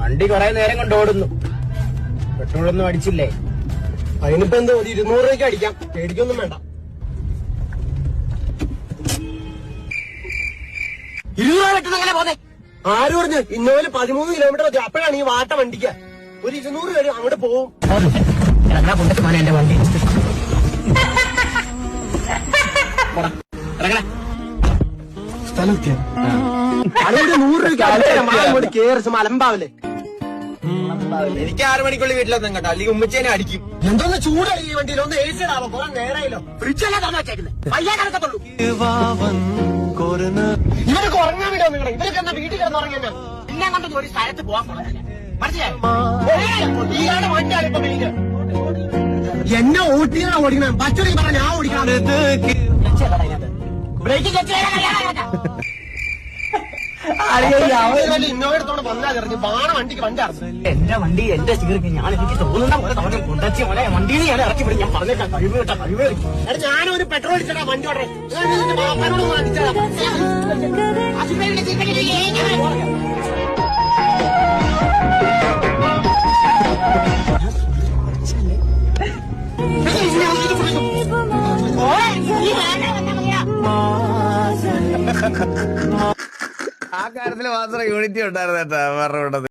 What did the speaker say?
വണ്ടി കുറെ നേരം കൊണ്ട് ഓടുന്നു. പെട്രോളൊന്നും അടിച്ചില്ലേ? അതിനിപ്പോ എന്തോ 200 രൂപയ്ക്ക് അടിക്കാം, പേടിക്കൊന്നും വേണ്ട. 20 രൂപ കിട്ടുന്നെങ്ങനെ പോന്നെ? ആര് പറഞ്ഞു? ഇന്നോല് 13 കിലോമീറ്റർ മതി. അപ്പോഴാണ് ഈ വാട്ട വണ്ടിക്ക് ഒരു 200 രൂപ അങ്ങോട്ട് പോവും. കൊണ്ടു പോനെ എന്റെ വണ്ടി. സ്ഥലം 100 രൂപ കേറി മലമ്പാവല്ലേ? എനിക്ക് 6 മണിക്കുള്ളിൽ വീട്ടിലെത്താൻ കേട്ടോ, അല്ലെങ്കിൽ ഉമ്മച്ചേനെ അടിക്കും. എന്തോന്ന് ചൂടായി ഈ വണ്ടിയിൽ? ഒന്ന് AC ഇടാവോ? കുറെ നേരായല്ലോ. ഫ്രിഡ്ജല്ലേ തുറന്നു വെച്ചേക്കുന്നത്? പയ്യാൻ നടക്കത്തുള്ളൂ. ഇവർക്ക് ഉറങ്ങാൻ വിടാ നിങ്ങളെ. ഇവരൊക്കെ എന്നാ വീട്ടിൽ കിടന്ന് ഉറങ്ങിയാ? പിന്നെ കണ്ടത് ഒരു സ്ഥലത്ത് പോകാൻ പോണതല്ലേ, മനസ്സിലായോ? ഇയാളുടെ വണ്ടിയാണ് ഇപ്പൊ മെയിൻ. എന്നെ ഓട്ടിയാണ് ഓടിക്കണം. പച്ചടി പറഞ്ഞ ഞാൻ ഓടിക്കണം. ബ്രേക്ക് ഇന്നോവ എടുത്തോണ്ട് വന്നാൽ എറിഞ്ഞു ബാണ വണ്ടിക്ക് വണ്ടി അറച്ചു. എന്റെ വണ്ടി എന്റെ ചീർക്ക് ഞാൻ എനിക്ക് തോന്നുന്ന പോലെ തവണ കൊണ്ടച്ചി മോനെ വണ്ടിയിൽ ഞാൻ ഇറക്കി വിടും. ഞാൻ പറഞ്ഞേക്കാം, കഴിവ് കേട്ടാ കഴിവ്. എടാ ഞാനൊരു പെട്രോൾ അടിച്ചടാ വണ്ടി ഓടേ. അടിച്ചടാ ആ കാര്യത്തിൽ മാത്രം യൂണിറ്റി ഉണ്ടായിരുന്നു കേട്ടോ അവരുടെ കൂട്ടത്തിൽ.